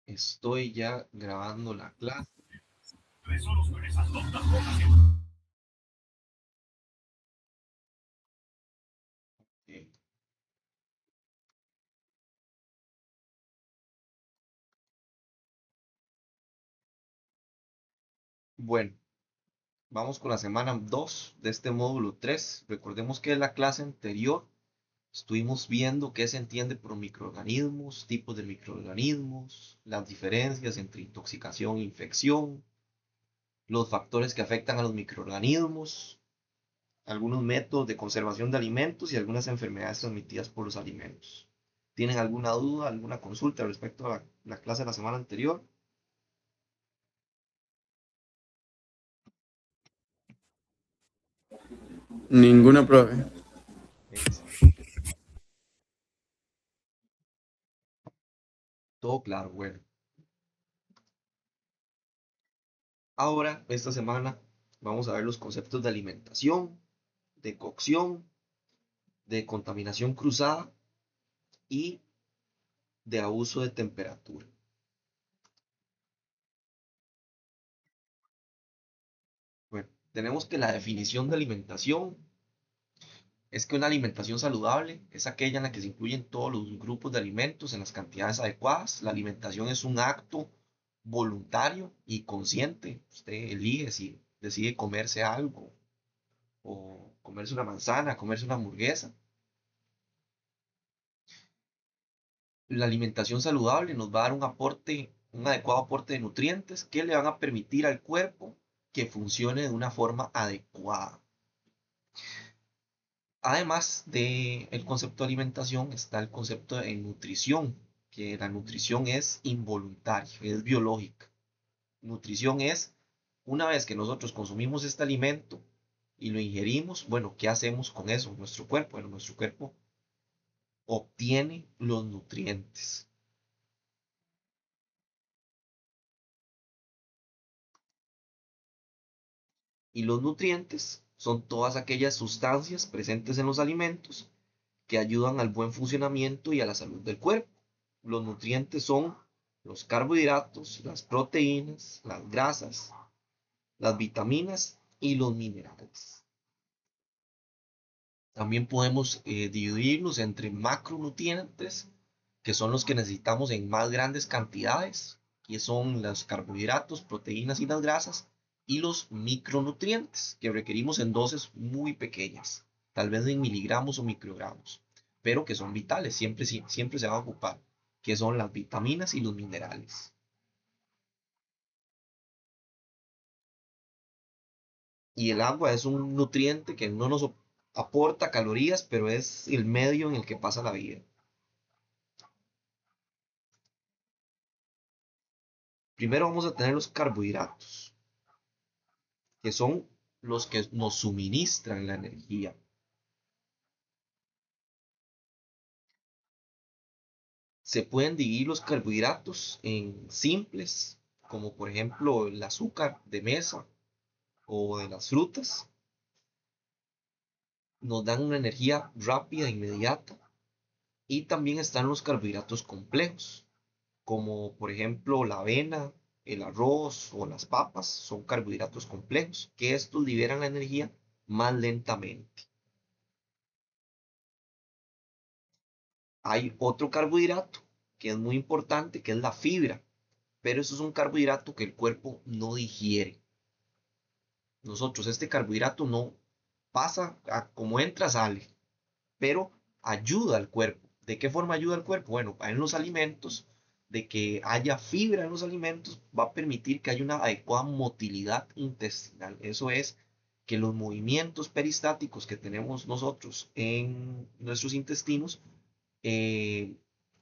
Estoy ya grabando la clase. Bueno, vamos con la semana 2 de este módulo 3. Recordemos que en la clase anterior estuvimos viendo qué se entiende por microorganismos, tipos de microorganismos, las diferencias entre intoxicación e infección, los factores que afectan a los microorganismos, algunos métodos de conservación de alimentos y algunas enfermedades transmitidas por los alimentos. ¿Tienen alguna duda, alguna consulta respecto a la clase de la semana anterior? Ninguna, profe. Excelente. Todo claro, bueno. Ahora, esta semana, vamos a ver los conceptos de alimentación, de cocción, de contaminación cruzada y de abuso de temperatura. Bueno, tenemos que la definición de alimentación es que una alimentación saludable es aquella en la que se incluyen todos los grupos de alimentos en las cantidades adecuadas. La alimentación es un acto voluntario y consciente. Usted elige si decide comerse algo o comerse una manzana, comerse una hamburguesa. La alimentación saludable nos va a dar un aporte, un adecuado aporte de nutrientes que le van a permitir al cuerpo que funcione de una forma adecuada. Además del concepto de alimentación está el concepto de nutrición, que la nutrición es involuntaria, es biológica. Nutrición es una vez que nosotros consumimos este alimento y lo ingerimos, bueno, ¿qué hacemos con eso? Nuestro cuerpo, bueno, nuestro cuerpo obtiene los nutrientes. Y los nutrientes son todas aquellas sustancias presentes en los alimentos que ayudan al buen funcionamiento y a la salud del cuerpo. Los nutrientes son los carbohidratos, las proteínas, las grasas, las vitaminas y los minerales. También podemos dividirlos entre macronutrientes, que son los que necesitamos en más grandes cantidades, que son los carbohidratos, proteínas y las grasas, y los micronutrientes, que requerimos en dosis muy pequeñas, tal vez en miligramos o microgramos, pero que son vitales, siempre se van a ocupar, que son las vitaminas y los minerales. Y el agua es un nutriente que no nos aporta calorías, pero es el medio en el que pasa la vida. Primero vamos a tener los carbohidratos, que son los que nos suministran la energía. Se pueden dividir los carbohidratos en simples, como por ejemplo el azúcar de mesa o de las frutas. Nos dan una energía rápida e inmediata. Y también están los carbohidratos complejos, como por ejemplo la avena, el arroz o las papas. Son carbohidratos complejos, que estos liberan la energía más lentamente. Hay otro carbohidrato que es muy importante, que es la fibra, pero eso es un carbohidrato que el cuerpo no digiere. Nosotros este carbohidrato no pasa como entra, sale, pero ayuda al cuerpo. ¿De qué forma ayuda al cuerpo? Bueno, en los alimentos, de que haya fibra en los alimentos, va a permitir que haya una adecuada motilidad intestinal. Eso es que los movimientos peristáticos que tenemos nosotros en nuestros intestinos, eh,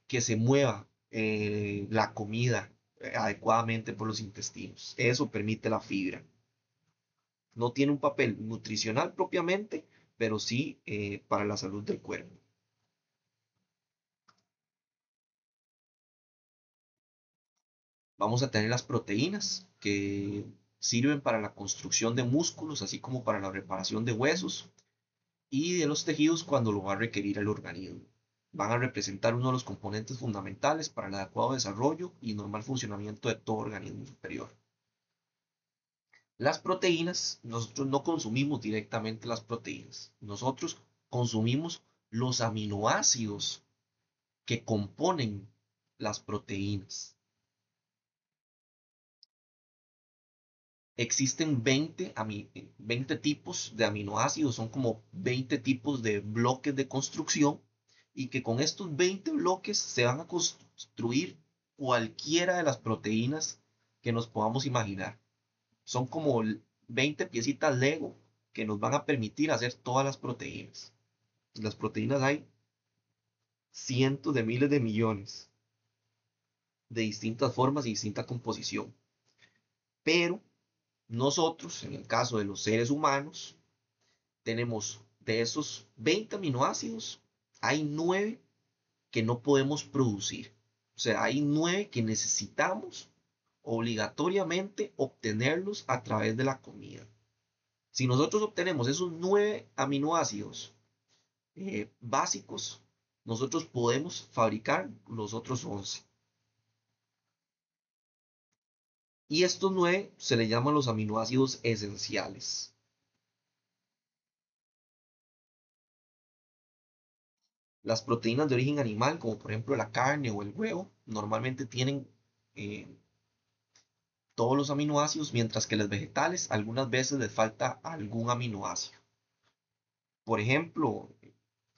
que se mueva la comida adecuadamente por los intestinos. Eso permite la fibra. No tiene un papel nutricional propiamente, pero sí para la salud del cuerpo. Vamos a tener las proteínas que sirven para la construcción de músculos, así como para la reparación de huesos y de los tejidos cuando lo va a requerir el organismo. van a representar uno de los componentes fundamentales para el adecuado desarrollo y normal funcionamiento de todo organismo superior. Las proteínas, nosotros no consumimos directamente las proteínas, nosotros consumimos los aminoácidos que componen las proteínas. Existen 20 tipos de aminoácidos, son como 20 tipos de bloques de construcción, y que con estos 20 bloques se van a construir cualquiera de las proteínas que nos podamos imaginar. Son como 20 piecitas Lego que nos van a permitir hacer todas las proteínas. Las proteínas hay cientos de miles de millones de distintas formas y distinta composición. Pero nosotros, en el caso de los seres humanos, tenemos de esos 20 aminoácidos, hay 9 que no podemos producir. O sea, hay 9 que necesitamos obligatoriamente obtenerlos a través de la comida. Si nosotros obtenemos esos 9 aminoácidos básicos, nosotros podemos fabricar los otros 11. Y estos 9 se le llaman los aminoácidos esenciales. Las proteínas de origen animal, como por ejemplo la carne o el huevo, normalmente tienen eh, todos los aminoácidos, mientras que las vegetales algunas veces les falta algún aminoácido. Por ejemplo,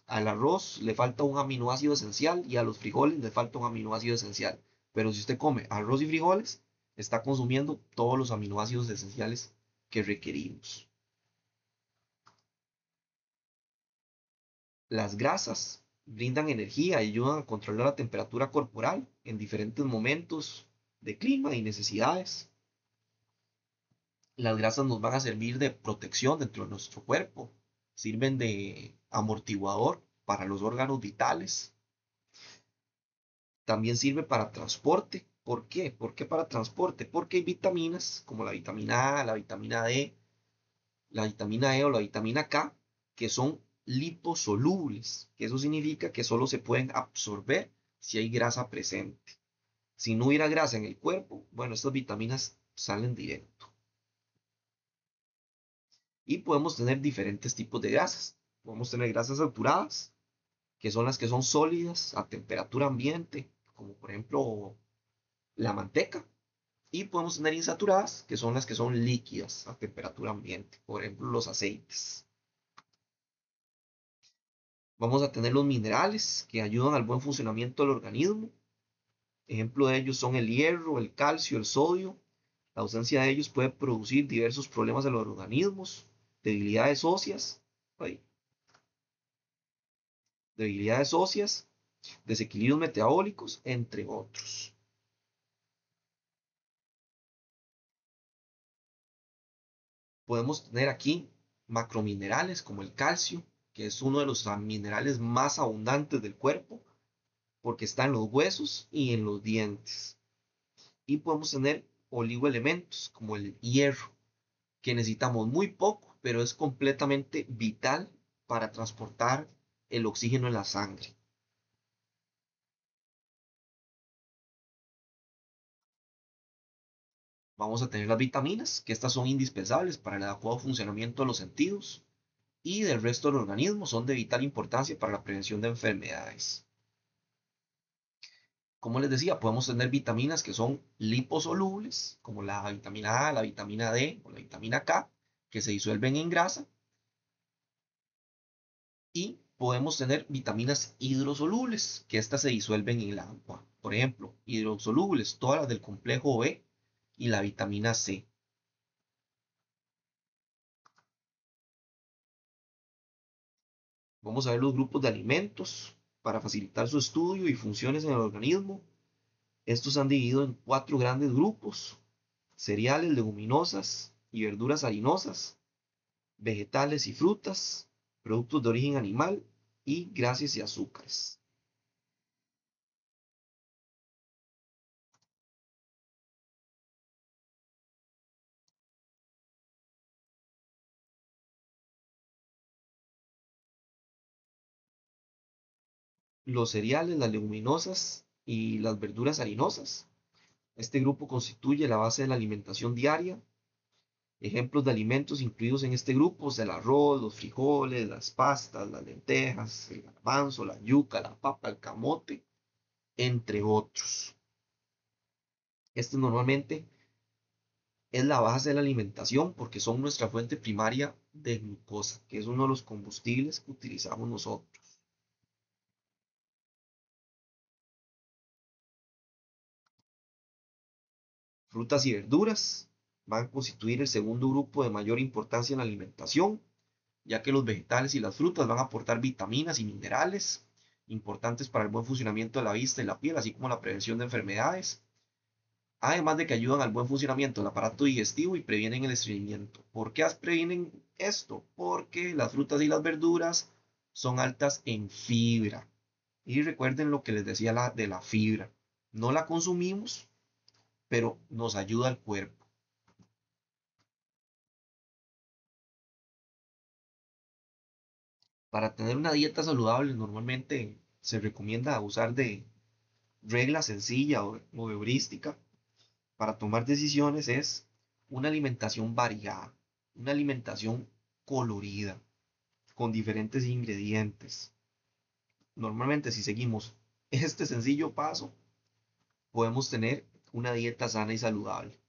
al arroz le falta un aminoácido esencial y a los frijoles le falta un aminoácido esencial. Pero si usted come arroz y frijoles, está consumiendo todos los aminoácidos esenciales que requerimos. Las grasas brindan energía y ayudan a controlar la temperatura corporal en diferentes momentos de clima y necesidades. Las grasas nos van a servir de protección dentro de nuestro cuerpo, sirven de amortiguador para los órganos vitales, también sirve para transporte. ¿Por qué? ¿Por qué para transporte? Porque hay vitaminas como la vitamina A, la vitamina D, la vitamina E o la vitamina K que son liposolubles, que eso significa que solo se pueden absorber si hay grasa presente. Si no hubiera grasa en el cuerpo, bueno, estas vitaminas salen directo. Y podemos tener diferentes tipos de grasas. Podemos tener grasas saturadas, que son las que son sólidas a temperatura ambiente, como por ejemplo la manteca. Y podemos tener insaturadas, que son las que son líquidas a temperatura ambiente, por ejemplo los aceites. Vamos a tener los minerales que ayudan al buen funcionamiento del organismo. Ejemplo de ellos son el hierro, el calcio, el sodio. La ausencia de ellos puede producir diversos problemas en los organismos, debilidades óseas, ay, debilidades óseas, desequilibrios metabólicos, entre otros. Podemos tener aquí macrominerales como el calcio, que es uno de los minerales más abundantes del cuerpo, porque está en los huesos y en los dientes. Y podemos tener oligoelementos como el hierro, que necesitamos muy poco, pero es completamente vital para transportar el oxígeno en la sangre. Vamos a tener las vitaminas, que estas son indispensables para el adecuado funcionamiento de los sentidos y del resto del organismo, son de vital importancia para la prevención de enfermedades. Como les decía, podemos tener vitaminas que son liposolubles, como la vitamina A, la vitamina D o la vitamina K, que se disuelven en grasa. Y podemos tener vitaminas hidrosolubles, que estas se disuelven en el agua. Por ejemplo, hidrosolubles, todas las del complejo B y la vitamina C. Vamos a ver los grupos de alimentos para facilitar su estudio y funciones en el organismo. Estos se han dividido en 4 grandes grupos: cereales, leguminosas y verduras harinosas, vegetales y frutas, productos de origen animal y grasas y azúcares. los cereales, las leguminosas y las verduras harinosas. Este grupo constituye la base de la alimentación diaria. Ejemplos de alimentos incluidos en este grupo son el arroz, los frijoles, las pastas, las lentejas, el garbanzo, la yuca, la papa, el camote, entre otros. Este normalmente es la base de la alimentación porque son nuestra fuente primaria de glucosa, que es uno de los combustibles que utilizamos nosotros. Frutas y verduras van a constituir el segundo grupo de mayor importancia en la alimentación, ya que los vegetales y las frutas van a aportar vitaminas y minerales importantes para el buen funcionamiento de la vista y la piel, así como la prevención de enfermedades, además de que ayudan al buen funcionamiento del aparato digestivo y previenen el estreñimiento. ¿Por qué previenen esto? Porque las frutas y las verduras son altas en fibra. Y recuerden lo que les decía de la fibra. No la consumimos, pero nos ayuda al cuerpo. Para tener una dieta saludable, normalmente se recomienda usar de regla sencilla o heurística para tomar decisiones es una alimentación variada, una alimentación colorida, con diferentes ingredientes. Normalmente si seguimos este sencillo paso, podemos tener una dieta sana y saludable.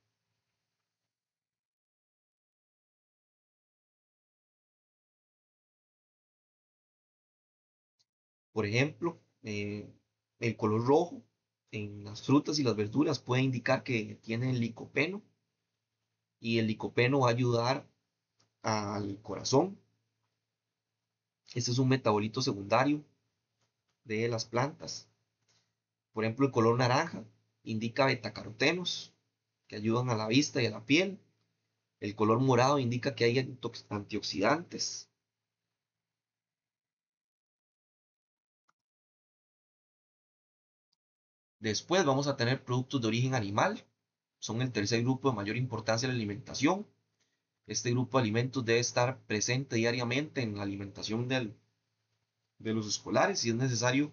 Por ejemplo, el color rojo en las frutas y las verduras puede indicar que tiene licopeno y el licopeno va a ayudar al corazón. Este es un metabolito secundario de las plantas. Por ejemplo, el color naranja indica betacarotenos que ayudan a la vista y a la piel. El color morado indica que hay antioxidantes. Después vamos a tener productos de origen animal. Son el tercer grupo de mayor importancia en la alimentación. Este grupo de alimentos debe estar presente diariamente en la alimentación de los escolares si es necesario,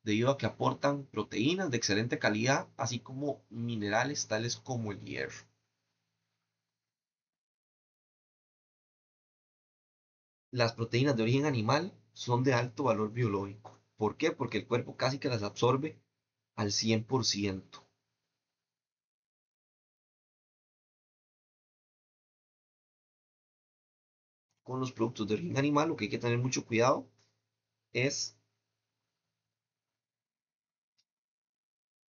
debido a que aportan proteínas de excelente calidad, así como minerales tales como el hierro. Las proteínas de origen animal son de alto valor biológico. ¿Por qué? Porque el cuerpo casi que las absorbe al 100%. Con los productos de origen animal, lo que hay que tener mucho cuidado es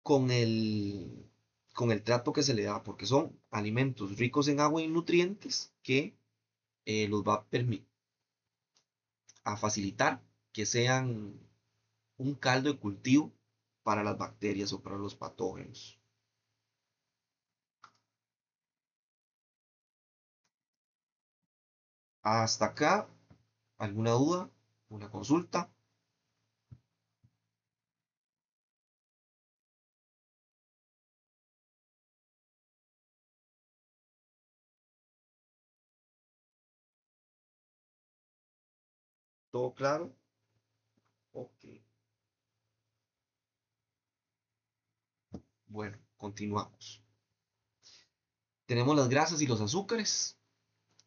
con con el trato que se le da, porque son alimentos ricos en agua y nutrientes que los va a facilitar que sean un caldo de cultivo para las bacterias o para los patógenos. Hasta acá, ¿alguna duda? ¿Una consulta? ¿Todo claro? Ok. Bueno, continuamos. Tenemos las grasas y los azúcares.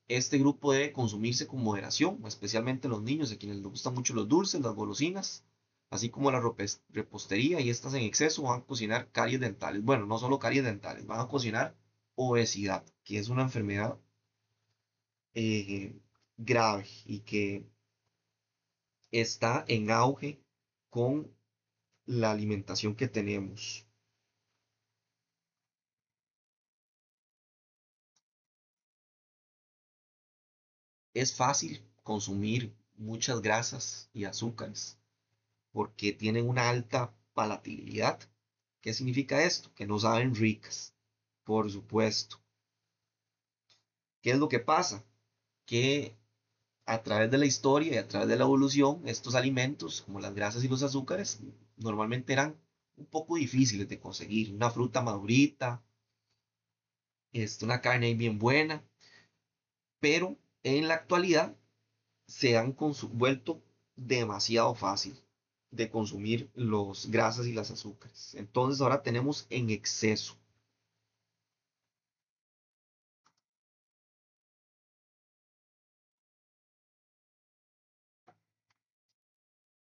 Este grupo debe consumirse con moderación, especialmente los niños, a quienes les gustan mucho los dulces, las golosinas, así como la repostería, y estas en exceso van a cocinar caries dentales. Bueno, no solo caries dentales, van a cocinar obesidad, que es una enfermedad grave y que está en auge con la alimentación que tenemos. Es fácil consumir muchas grasas y azúcares porque tienen una alta palatabilidad. ¿Qué significa esto? Que no saben ricas, por supuesto. ¿Qué es lo que pasa? Que a través de la historia y a través de la evolución, estos alimentos, como las grasas y los azúcares, normalmente eran un poco difíciles de conseguir. Una fruta madurita, una carne bien buena, pero en la actualidad se han vuelto demasiado fácil. de consumir los grasas y las azúcares. Entonces ahora tenemos en exceso.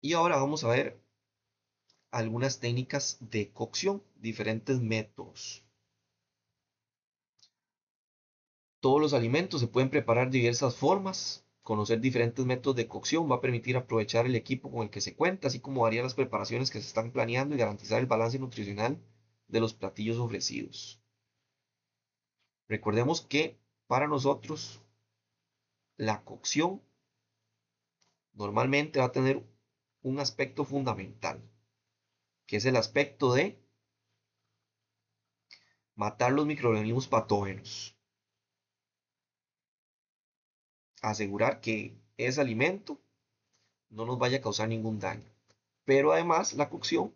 Y ahora vamos a ver algunas técnicas de cocción, diferentes métodos. Todos los alimentos se pueden preparar de diversas formas. Conocer diferentes métodos de cocción va a permitir aprovechar el equipo con el que se cuenta, así como variar las preparaciones que se están planeando y garantizar el balance nutricional de los platillos ofrecidos. Recordemos que para nosotros la cocción normalmente va a tener un aspecto fundamental, que es el aspecto de matar los microorganismos patógenos, asegurar que ese alimento no nos vaya a causar ningún daño. Pero además la cocción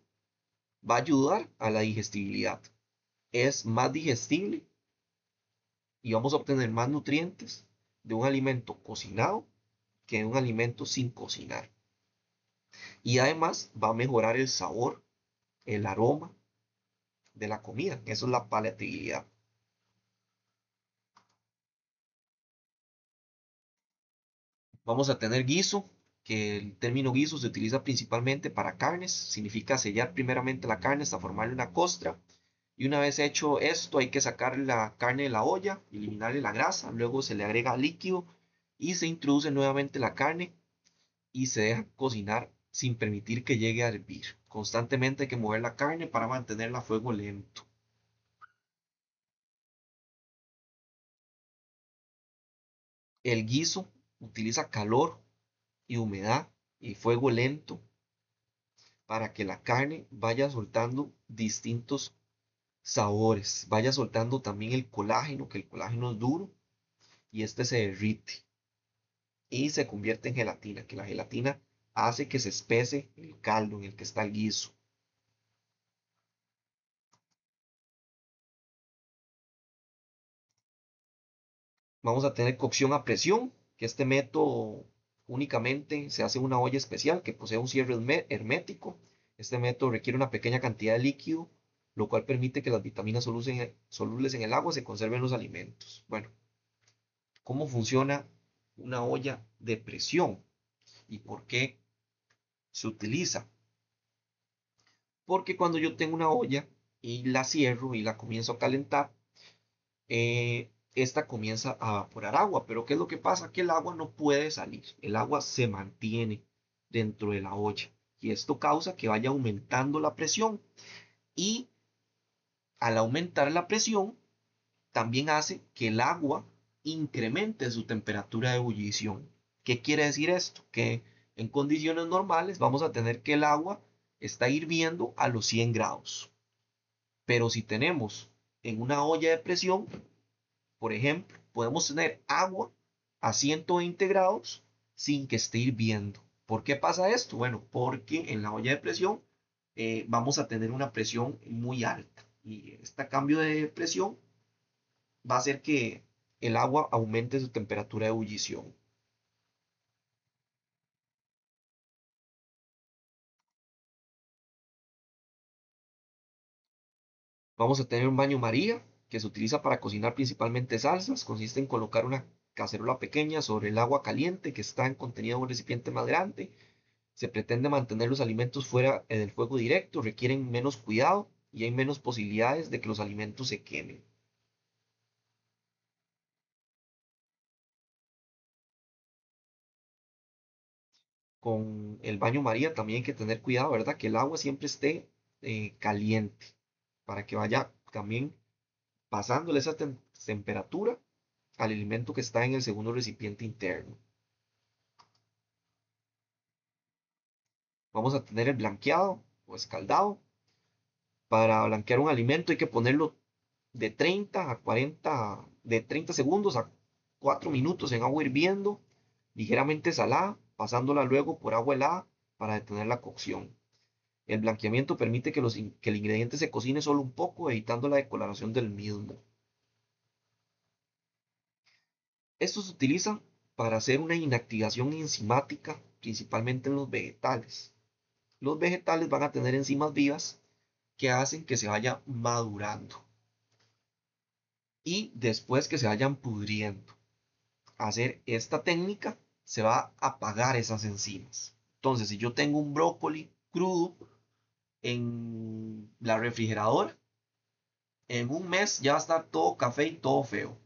va a ayudar a la digestibilidad. Es más digestible y vamos a obtener más nutrientes de un alimento cocinado que de un alimento sin cocinar. Y además va a mejorar el sabor, el aroma de la comida. Eso es la palatabilidad. Vamos a tener guiso, que el término guiso se utiliza principalmente para carnes. Significa sellar primeramente la carne hasta formarle una costra. Y una vez hecho esto, hay que sacar la carne de la olla, eliminarle la grasa, luego se le agrega líquido y se introduce nuevamente la carne y se deja cocinar sin permitir que llegue a hervir. Constantemente hay que mover la carne para mantenerla a fuego lento. El guiso utiliza calor y humedad y fuego lento para que la carne vaya soltando distintos sabores, vaya soltando también el colágeno, que el colágeno es duro y este se derrite y se convierte en gelatina, que la gelatina hace que se espese el caldo en el que está el guiso. Vamos a tener cocción a presión, que este método únicamente se hace en una olla especial que posee un cierre hermético. Este método requiere una pequeña cantidad de líquido, lo cual permite que las vitaminas solubles en el agua se conserven en los alimentos. Bueno, ¿cómo funciona una olla de presión y por qué se utiliza? Porque cuando yo tengo una olla y la cierro y la comienzo a calentar, esta comienza a evaporar agua. Pero ¿qué es lo que pasa? Que el agua no puede salir. El agua se mantiene dentro de la olla. Y esto causa que vaya aumentando la presión. Y al aumentar la presión, también hace que el agua incremente su temperatura de ebullición. ¿Qué quiere decir esto? Que en condiciones normales vamos a tener que el agua está hirviendo a los 100 grados. Pero si tenemos en una olla de presión, por ejemplo, podemos tener agua a 120 grados sin que esté hirviendo. ¿Por qué pasa esto? Bueno, porque en la olla de presión vamos a tener una presión muy alta. Y este cambio de presión va a hacer que el agua aumente su temperatura de ebullición. Vamos a tener un baño María, que se utiliza para cocinar principalmente salsas. Consiste en colocar una cacerola pequeña sobre el agua caliente que está en contenido en un recipiente más grande. Se pretende mantener los alimentos fuera del fuego directo, requieren menos cuidado y hay menos posibilidades de que los alimentos se quemen. Con el baño María también hay que tener cuidado, ¿verdad? Que el agua siempre esté caliente para que vaya también pasándole esa temperatura al alimento que está en el segundo recipiente interno. Vamos a tener el blanqueado o escaldado. Para blanquear un alimento hay que ponerlo de 30 a 40, de 30 segundos a 4 minutos en agua hirviendo, ligeramente salada, pasándola luego por agua helada para detener la cocción. El blanqueamiento permite que el ingrediente se cocine solo un poco, evitando la decoloración del mismo. Esto se utiliza para hacer una inactivación enzimática, principalmente en los vegetales. Los vegetales van a tener enzimas vivas que hacen que se vaya madurando y después que se vayan pudriendo. Hacer esta técnica se va a apagar esas enzimas. Entonces, si yo tengo un brócoli crudo en la refrigeradora, en un mes ya va a estar todo café y todo feo.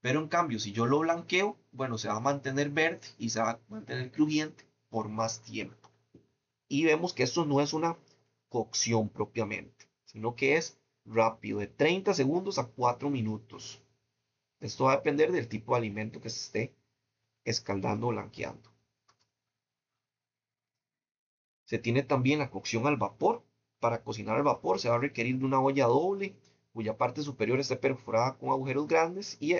Pero en cambio, si yo lo blanqueo, bueno, se va a mantener verde y se va a mantener crujiente por más tiempo. Y vemos que esto no es una cocción propiamente, sino que es rápido, de 30 segundos a 4 minutos. Esto va a depender del tipo de alimento que se esté escaldando o blanqueando. Se tiene también la cocción al vapor. Para cocinar al vapor se va a requerir de una olla doble, cuya parte superior esté perforada con agujeros grandes, y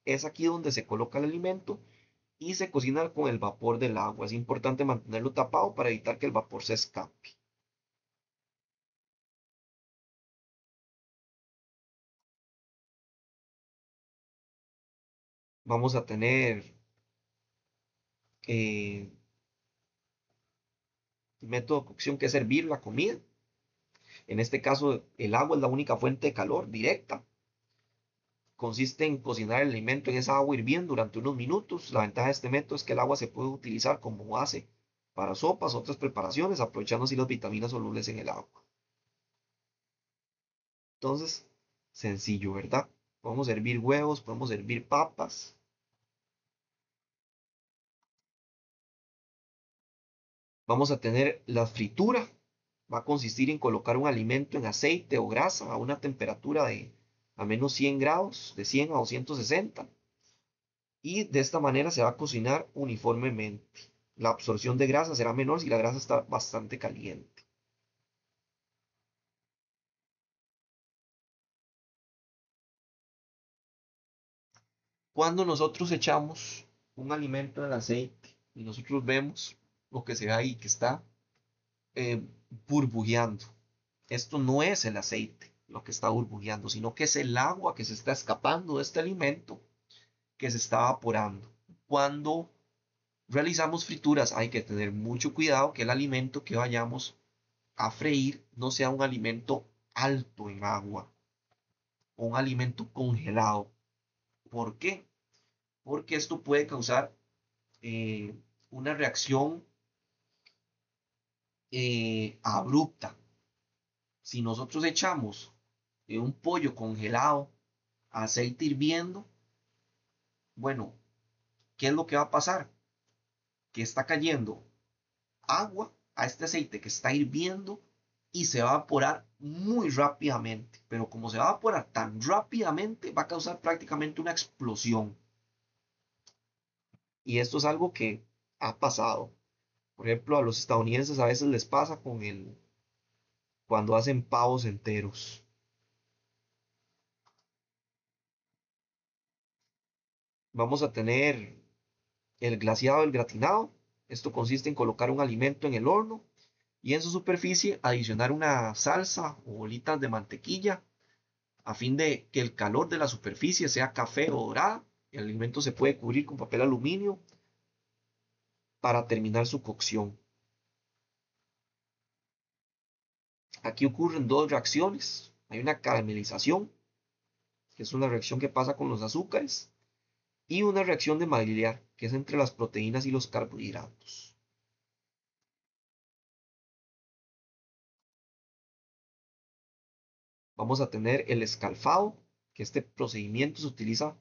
es aquí donde se coloca el alimento y se cocina con el vapor del agua. Es importante mantenerlo tapado para evitar que el vapor se escape. Vamos a tener el método de cocción, que es hervir la comida. En este caso, el agua es la única fuente de calor directa. Consiste en cocinar el alimento en esa agua hirviendo durante unos minutos. La ventaja de este método es que el agua se puede utilizar como base para sopas, otras preparaciones, aprovechando así las vitaminas solubles en el agua. Entonces, sencillo, ¿verdad? Podemos hervir huevos, podemos hervir papas. Vamos a tener la fritura. Va a consistir en colocar un alimento en aceite o grasa a una temperatura de a menos 100 grados, de 100 a 260. Y de esta manera se va a cocinar uniformemente. La absorción de grasa será menor si la grasa está bastante caliente. Cuando nosotros echamos un alimento en el aceite y nosotros vemos lo que se ve ahí, que está eh, burbujeando, esto no es el aceite lo que está burbujeando, sino que es el agua que se está escapando de este alimento, que se está evaporando. Cuando realizamos frituras hay que tener mucho cuidado que el alimento que vayamos a freír no sea un alimento alto en agua o un alimento congelado. ¿Por qué? Porque esto puede causar eh, una reacción abrupta. Si nosotros echamos un pollo congelado a aceite hirviendo, bueno, ¿qué es lo que va a pasar? Que está cayendo agua a este aceite que está hirviendo y se va a evaporar muy rápidamente. Pero como se va a evaporar tan rápidamente, va a causar prácticamente una explosión. Y esto es algo que ha pasado. Por ejemplo, a los estadounidenses a veces les pasa cuando hacen pavos enteros. Vamos a tener el glaseado, el gratinado. Esto consiste en colocar un alimento en el horno y en su superficie adicionar una salsa o bolitas de mantequilla a fin de que el calor de la superficie sea café o dorada. El alimento se puede cubrir con papel aluminio para terminar su cocción. Aquí ocurren dos reacciones. Hay una caramelización, que es una reacción que pasa con los azúcares, y una reacción de Maillard, que es entre las proteínas y los carbohidratos. Vamos a tener el escalfado, que este procedimiento se utiliza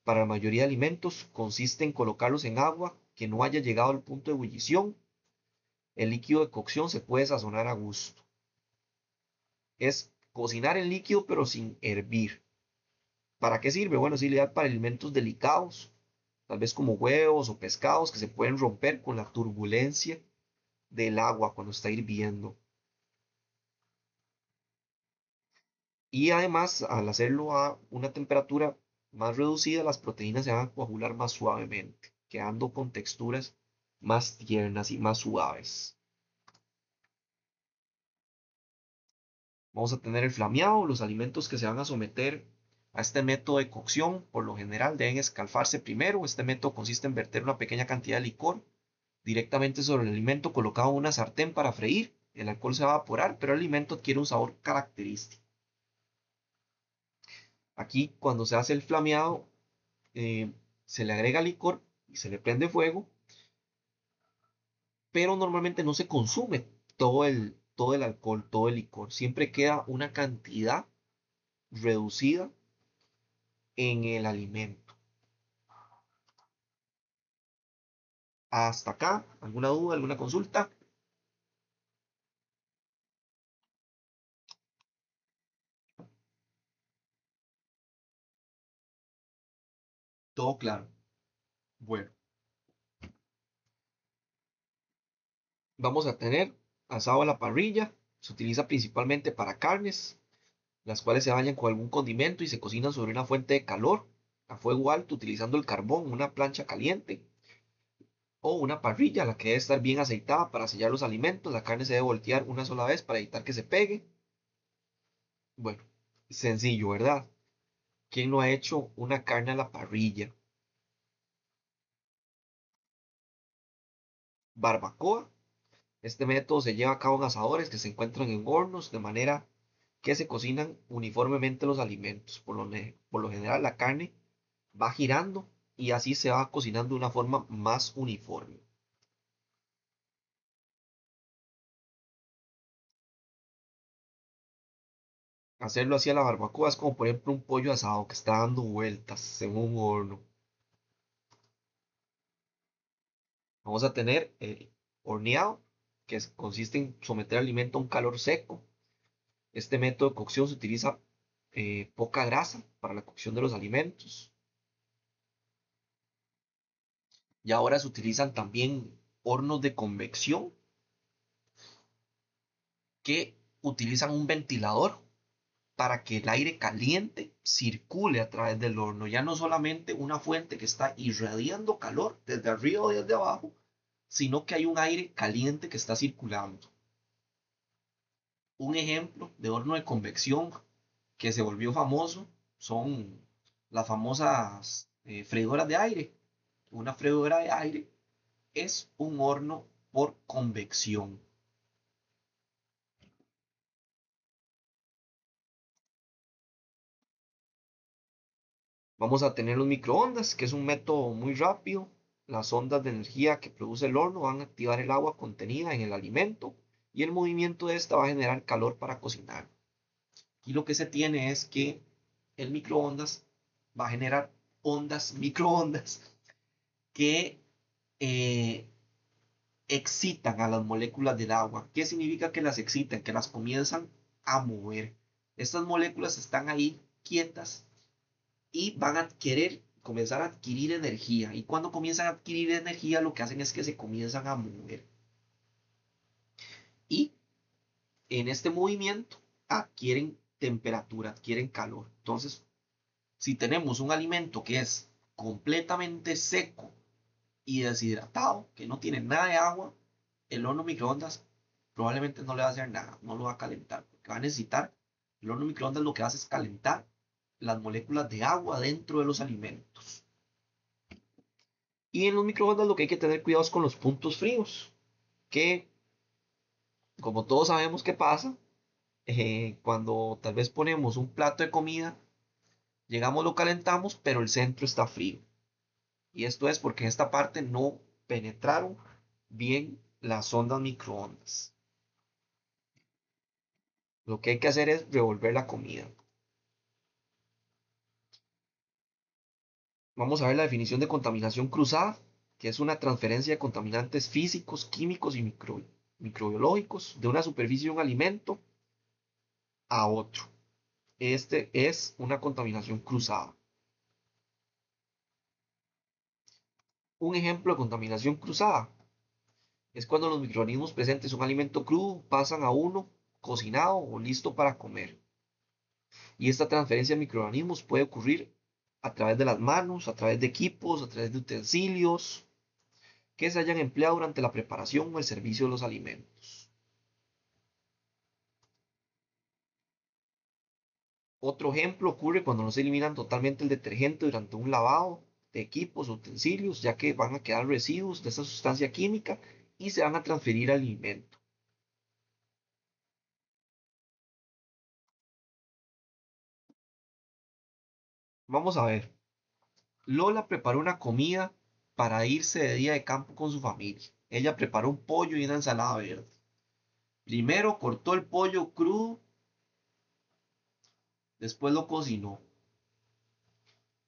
para la mayoría de alimentos. Consiste en colocarlos en agua que no haya llegado al punto de ebullición. El líquido de cocción se puede sazonar a gusto. Es cocinar el líquido pero sin hervir. ¿Para qué sirve? Bueno, es ideal para alimentos delicados, tal vez como huevos o pescados que se pueden romper con la turbulencia del agua cuando está hirviendo. Y además, al hacerlo a una temperatura más reducida, las proteínas se van a coagular más suavemente, quedando con texturas más tiernas y más suaves. Vamos a tener el flameado. Los alimentos que se van a someter a este método de cocción, por lo general, deben escalfarse primero. Este método consiste en verter una pequeña cantidad de licor directamente sobre el alimento colocado en una sartén para freír. El alcohol se va a evaporar, pero el alimento adquiere un sabor característico. Aquí, cuando se hace el flameado, eh, se le agrega licor y se le prende fuego, pero normalmente no se consume todo el alcohol, todo el licor. Siempre queda una cantidad reducida en el alimento. Hasta acá, ¿alguna duda, alguna consulta? Todo claro. Bueno, vamos a tener asado a la parrilla. Se utiliza principalmente para carnes, las cuales se bañan con algún condimento y se cocinan sobre una fuente de calor a fuego alto utilizando el carbón, una plancha caliente o una parrilla, la que debe estar bien aceitada para sellar los alimentos. La carne se debe voltear una sola vez para evitar que se pegue. Bueno, sencillo, ¿verdad? ¿Quién no ha hecho una carne a la parrilla? Barbacoa. Este método se lleva a cabo en asadores que se encuentran en hornos de manera que se cocinan uniformemente los alimentos. Por lo general la carne va girando y así se va cocinando de una forma más uniforme. Hacerlo así a la barbacoa es como por ejemplo un pollo asado que está dando vueltas en un horno. Vamos a tener el horneado, que consiste en someter el alimento a un calor seco. Este método de cocción se utiliza poca grasa para la cocción de los alimentos. Y ahora se utilizan también hornos de convección que utilizan un ventilador para que el aire caliente circule a través del horno. Ya no solamente una fuente que está irradiando calor desde arriba o desde abajo, sino que hay un aire caliente que está circulando. Un ejemplo de horno de convección que se volvió famoso son las famosas freidoras de aire. Una freidora de aire es un horno por convección. Vamos a tener los microondas, que es un método muy rápido. Las ondas de energía que produce el horno van a activar el agua contenida en el alimento y el movimiento de esta va a generar calor para cocinar. Y lo que se tiene es que el microondas va a generar ondas, microondas, que eh, excitan a las moléculas del agua. ¿Qué significa que las excitan? Que las comienzan a mover. Estas moléculas están ahí quietas y van a querer comenzar a adquirir energía. Y cuando comienzan a adquirir energía, lo que hacen es que se comienzan a mover. Y en este movimiento adquieren temperatura, adquieren calor. Entonces, si tenemos un alimento que es completamente seco y deshidratado, que no tiene nada de agua, el horno microondas probablemente no le va a hacer nada, no lo va a calentar, porque va a necesitar, el horno microondas lo que hace es calentar las moléculas de agua dentro de los alimentos. Y en los microondas lo que hay que tener cuidado es con los puntos fríos, que como todos sabemos qué pasa, cuando tal vez ponemos un plato de comida, llegamos, lo calentamos, pero el centro está frío. Y esto es porque en esta parte no penetraron bien las ondas microondas. Lo que hay que hacer es revolver la comida. Vamos a ver la definición de contaminación cruzada, que es una transferencia de contaminantes físicos, químicos y microbiológicos de una superficie de un alimento a otro. Este es una contaminación cruzada. Un ejemplo de contaminación cruzada es cuando los microorganismos presentes en un alimento crudo pasan a uno cocinado o listo para comer. Y esta transferencia de microorganismos puede ocurrir a través de las manos, a través de equipos, a través de utensilios que se hayan empleado durante la preparación o el servicio de los alimentos. Otro ejemplo ocurre cuando no se eliminan totalmente el detergente durante un lavado, de equipos, utensilios, ya que van a quedar residuos de esa sustancia química y se van a transferir al alimento. Vamos a ver. Lola preparó una comida para irse de día de campo con su familia. Ella preparó un pollo y una ensalada verde. Primero cortó el pollo crudo, después lo cocinó.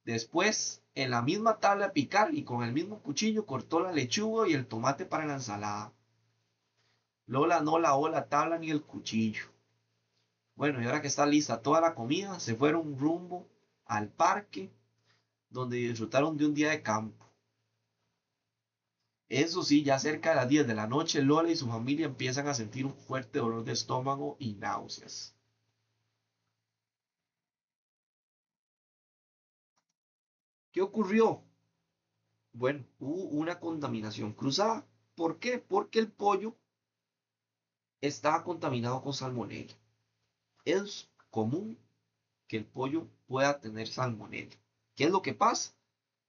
Después, en la misma tabla de picar y con el mismo cuchillo, cortó la lechuga y el tomate para la ensalada. Lola no lavó la tabla ni el cuchillo. Bueno, y ahora que está lista toda la comida, se fueron rumbo al parque donde disfrutaron de un día de campo. Eso sí, ya cerca de las 10 de la noche, Lola y su familia empiezan a sentir un fuerte dolor de estómago y náuseas. ¿Qué ocurrió? Bueno, hubo una contaminación cruzada. ¿Por qué? Porque el pollo estaba contaminado con salmonella. Es común que el pollo pueda tener salmonella. ¿Qué es lo que pasa?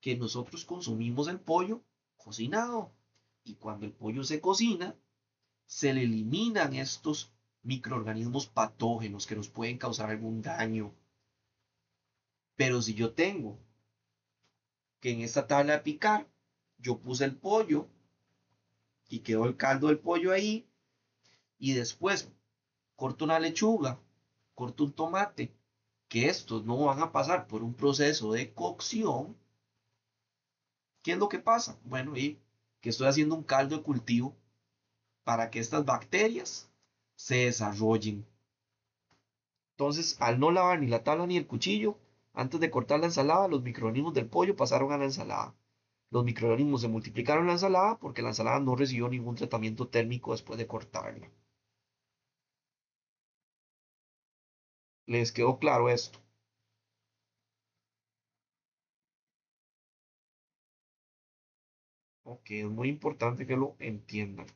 Que nosotros consumimos el pollo cocinado y cuando el pollo se cocina, se le eliminan estos microorganismos patógenos que nos pueden causar algún daño. Pero si yo tengo que en esta tabla de picar, yo puse el pollo y quedó el caldo del pollo ahí y después corto una lechuga, corto un tomate, que estos no van a pasar por un proceso de cocción, ¿qué es lo que pasa? Bueno, y que estoy haciendo un caldo de cultivo para que estas bacterias se desarrollen. Entonces, al no lavar ni la tabla ni el cuchillo, antes de cortar la ensalada, los microorganismos del pollo pasaron a la ensalada. Los microorganismos se multiplicaron en la ensalada porque la ensalada no recibió ningún tratamiento térmico después de cortarla. ¿Les quedó claro esto? Ok, es muy importante que lo entiendan.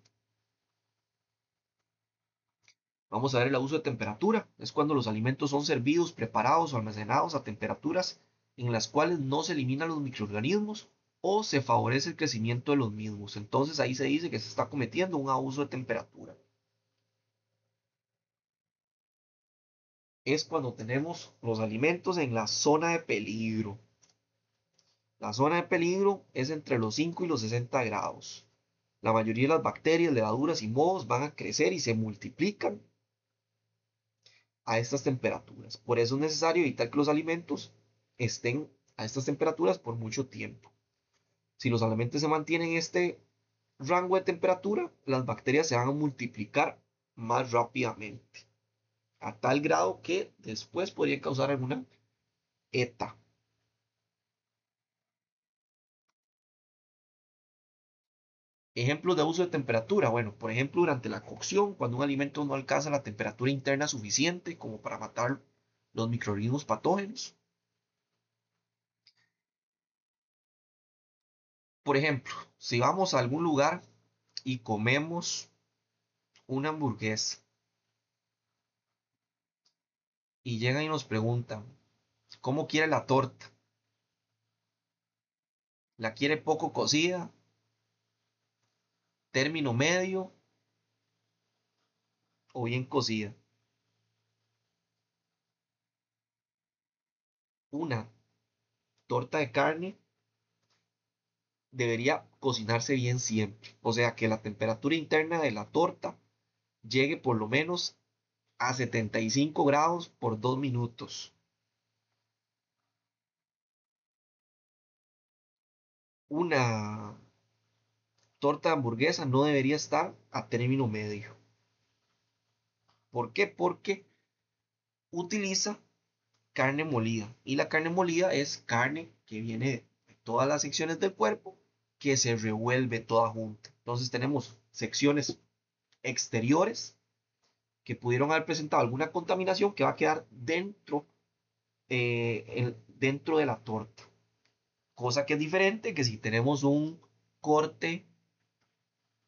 Vamos a ver el abuso de temperatura. Es cuando los alimentos son servidos, preparados o almacenados a temperaturas en las cuales no se eliminan los microorganismos o se favorece el crecimiento de los mismos. Entonces ahí se dice que se está cometiendo un abuso de temperatura. Es cuando tenemos los alimentos en la zona de peligro. La zona de peligro es entre los 5 y los 60 grados. La mayoría de las bacterias, levaduras y mohos van a crecer y se multiplican a estas temperaturas. Por eso es necesario evitar que los alimentos estén a estas temperaturas por mucho tiempo. Si los alimentos se mantienen en este rango de temperatura, las bacterias se van a multiplicar más rápidamente, a tal grado que después podrían causar alguna ETA. Ejemplos de uso de temperatura. Bueno, por ejemplo, durante la cocción, cuando un alimento no alcanza la temperatura interna suficiente como para matar los microorganismos patógenos. Por ejemplo, si vamos a algún lugar y comemos una hamburguesa y llegan y nos preguntan, ¿cómo quiere la torta? ¿La quiere poco cocida? ¿Término medio? ¿O bien cocida? Una torta de carne debería cocinarse bien siempre. O sea, que la temperatura interna de la torta llegue por lo menos a 75 grados por 2 minutos. Una torta de hamburguesa no debería estar a término medio. ¿Por qué? Porque utiliza carne molida. Y la carne molida es carne que viene de todas las secciones del cuerpo que se revuelve toda junta. Entonces tenemos secciones exteriores que pudieron haber presentado alguna contaminación que va a quedar dentro de la torta. Cosa que es diferente que si tenemos un corte,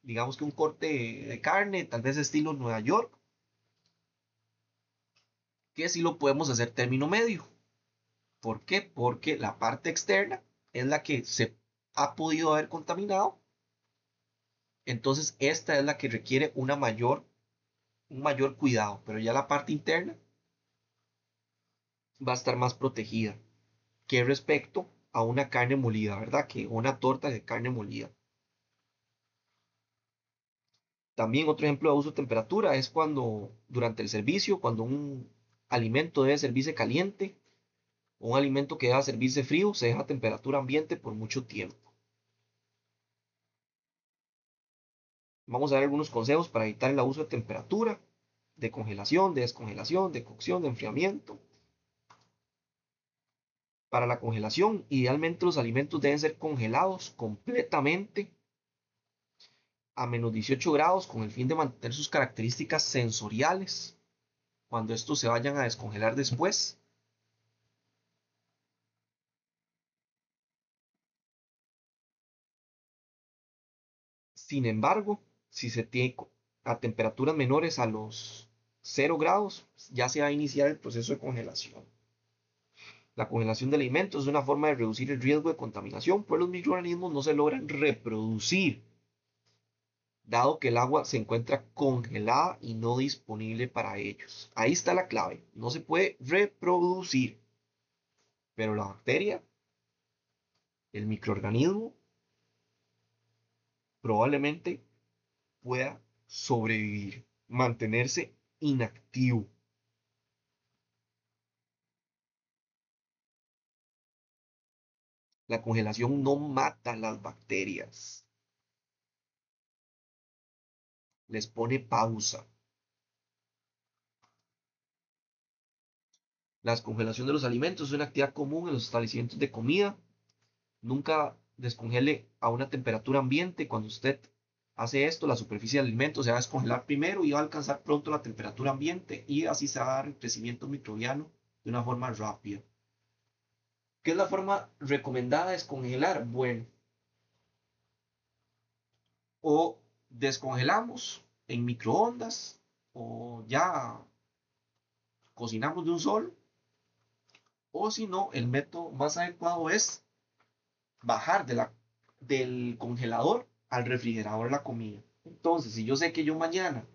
digamos que un corte de carne, tal vez estilo Nueva York, que sí lo podemos hacer término medio. ¿Por qué? Porque la parte externa es la que se ha podido haber contaminado. Entonces esta es la que requiere un mayor cuidado, pero ya la parte interna va a estar más protegida que respecto a una carne molida, ¿verdad? Que una torta de carne molida. También otro ejemplo de abuso de temperatura es cuando durante el servicio, cuando un alimento debe servirse caliente o un alimento que debe servirse frío, se deja a temperatura ambiente por mucho tiempo. Vamos a ver algunos consejos para evitar el abuso de temperatura, de congelación, de descongelación, de cocción, de enfriamiento. Para la congelación, idealmente los alimentos deben ser congelados completamente a menos 18 grados con el fin de mantener sus características sensoriales cuando estos se vayan a descongelar después. Sin embargo, si se tiene a temperaturas menores a los 0 grados, ya se va a iniciar el proceso de congelación. La congelación de alimentos es una forma de reducir el riesgo de contaminación, pues los microorganismos no se logran reproducir, dado que el agua se encuentra congelada y no disponible para ellos. Ahí está la clave, no se puede reproducir, pero la bacteria, el microorganismo, probablemente pueda sobrevivir, mantenerse inactivo. La congelación no mata las bacterias, les pone pausa. La descongelación de los alimentos es una actividad común en los establecimientos de comida. Nunca descongele a una temperatura ambiente. Cuando usted hace esto, la superficie del alimento se va a descongelar primero y va a alcanzar pronto la temperatura ambiente y así se va a dar el crecimiento microbiano de una forma rápida. ¿Qué es la forma recomendada de descongelar? Bueno, o descongelamos en microondas o ya cocinamos de un solo, o si no, el método más adecuado es bajar del congelador al refrigerador la comida. Entonces, si yo sé que yo mañana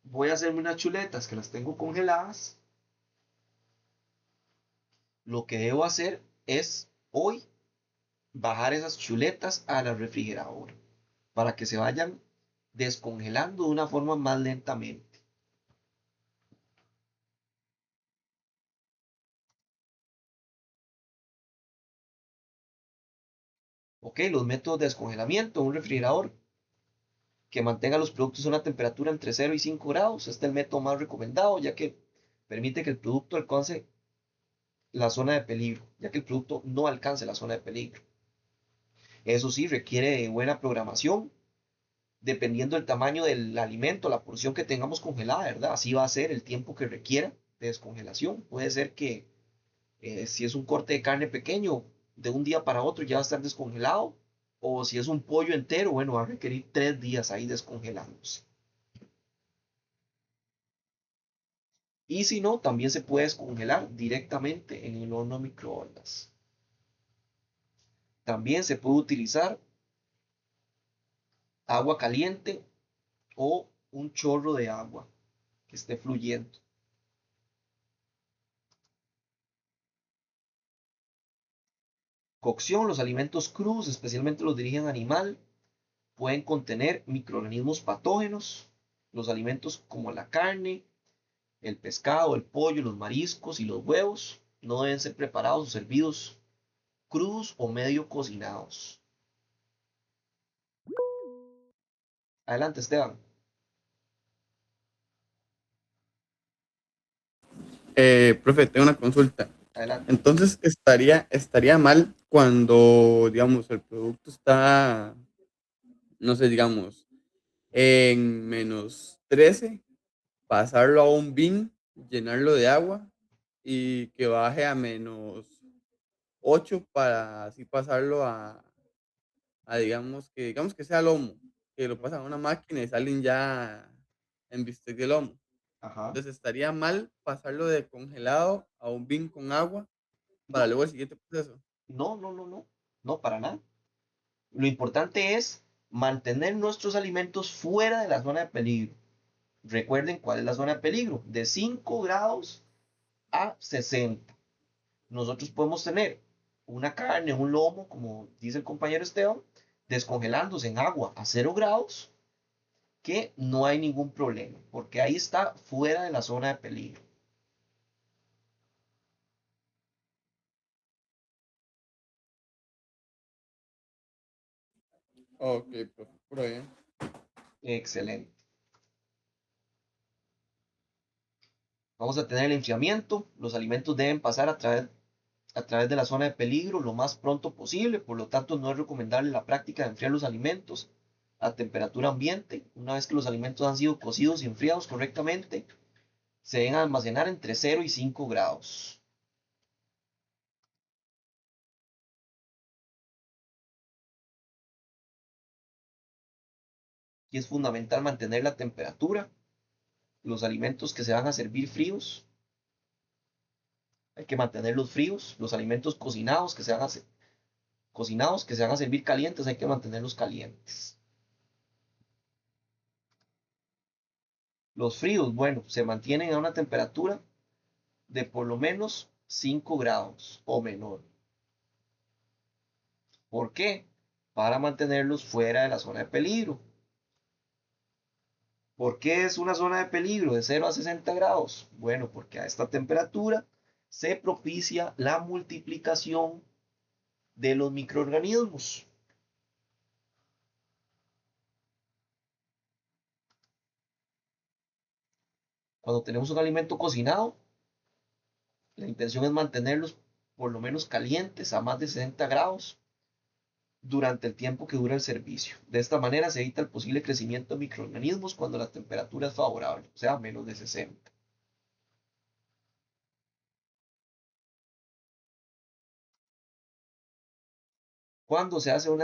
voy a hacerme unas chuletas que las tengo congeladas, lo que debo hacer es hoy bajar esas chuletas a la refrigeradora para que se vayan descongelando de una forma más lentamente. Ok, los métodos de descongelamiento, un refrigerador que mantenga los productos a una temperatura entre 0 y 5 grados. Este es el método más recomendado, ya que permite que el producto alcance la zona de peligro, ya que el producto no alcance la zona de peligro. Eso sí, requiere de buena programación, dependiendo del tamaño del alimento, la porción que tengamos congelada, ¿verdad? Así va a ser el tiempo que requiera de descongelación. Puede ser que si es un corte de carne pequeño, de un día para otro ya va a estar descongelado, o si es un pollo entero, bueno, va a requerir 3 días ahí descongelándose. Y si no, también se puede descongelar directamente en el horno microondas. También se puede utilizar agua caliente o un chorro de agua que esté fluyendo. Cocción, los alimentos crudos, especialmente los de origen animal, pueden contener microorganismos patógenos. Los alimentos como la carne, el pescado, el pollo, los mariscos y los huevos no deben ser preparados o servidos crudos o medio cocinados. Adelante, Esteban. Profe, tengo una consulta. Adelante. Entonces, estaría mal cuando, digamos, el producto está, no sé, digamos, en -13, pasarlo a un bin, llenarlo de agua y que baje a -8 para así pasarlo digamos que sea lomo, que lo pasan a una máquina y salen ya en bistec de lomo. Ajá. Entonces, estaría mal pasarlo de congelado a un bin con agua para No, luego el siguiente proceso. no, no, no, no. No, para nada. Lo importante es mantener nuestros alimentos fuera de la zona de peligro. Recuerden cuál es la zona de peligro, de 5 grados a 60. Nosotros podemos tener una carne, un lomo, como dice el compañero Esteban, descongelándose en agua a 0 grados, que no hay ningún problema, porque ahí está fuera de la zona de peligro. Ok, profe, por bien. Excelente. Vamos a tener el enfriamiento. Los alimentos deben pasar a través de la zona de peligro lo más pronto posible. Por lo tanto, no es recomendable la práctica de enfriar los alimentos a temperatura ambiente. Una vez que los alimentos han sido cocidos y enfriados correctamente, se deben almacenar entre 0 y 5 grados. Y es fundamental mantener la temperatura. Los alimentos que se van a servir fríos, hay que mantenerlos fríos. Los alimentos cocinados que se van a servir calientes, hay que mantenerlos calientes. Los fríos, bueno, se mantienen a una temperatura de por lo menos 5 grados o menor. ¿Por qué? Para mantenerlos fuera de la zona de peligro. ¿Por qué es una zona de peligro de 0 a 60 grados? Bueno, porque a esta temperatura se propicia la multiplicación de los microorganismos. Cuando tenemos un alimento cocinado, la intención es mantenerlos por lo menos calientes a más de 60 grados durante el tiempo que dura el servicio. De esta manera se evita el posible crecimiento de microorganismos cuando la temperatura es favorable, o sea, menos de 60. Cuando se hace un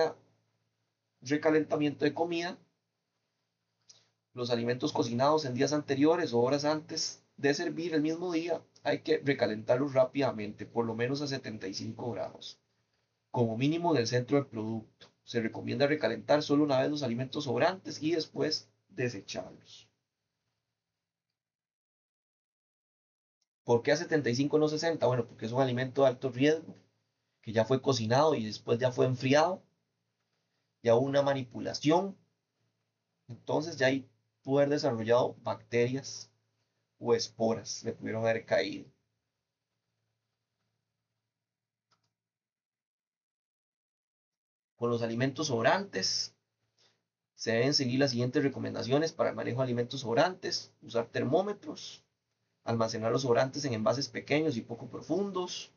recalentamiento de comida, los alimentos cocinados en días anteriores o horas antes de servir el mismo día, hay que recalentarlos rápidamente, por lo menos a 75 grados, como mínimo del centro del producto. Se recomienda recalentar solo una vez los alimentos sobrantes y después desecharlos. ¿Por qué a 75 no 60? Bueno, porque es un alimento de alto riesgo, que ya fue cocinado y después ya fue enfriado, ya hubo una manipulación, entonces ya hay pudo haber desarrollado bacterias o esporas, le pudieron haber caído. Con los alimentos sobrantes, se deben seguir las siguientes recomendaciones para el manejo de alimentos sobrantes: usar termómetros, almacenar los sobrantes en envases pequeños y poco profundos,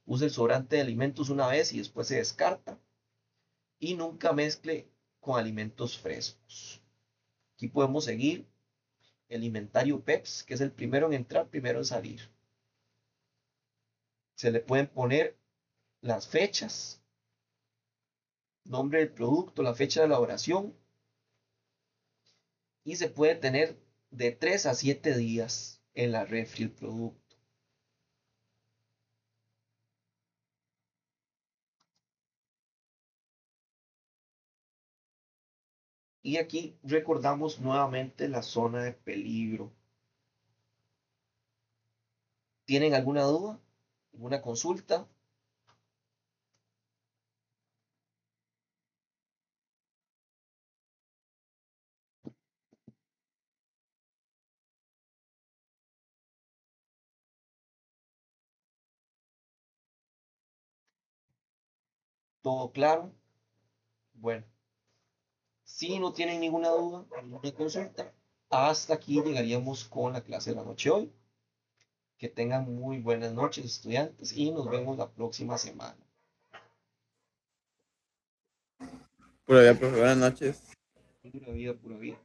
use el sobrante de alimentos una vez y después se descarta, y nunca mezcle con alimentos frescos. Aquí podemos seguir el inventario PEPS, que es el primero en entrar, primero en salir. Se le pueden poner las fechas, nombre del producto, la fecha de elaboración, y se puede tener de 3 a 7 días en la refri el producto. Y aquí recordamos nuevamente la zona de peligro. ¿Tienen alguna duda? ¿Alguna consulta? ¿Todo claro? Bueno, si no tienen ninguna duda, ninguna consulta, hasta aquí llegaríamos con la clase de la noche hoy. Que tengan muy buenas noches, estudiantes, y nos vemos la próxima semana. Pura vida, profe. Buenas noches. Pura vida, pura vida.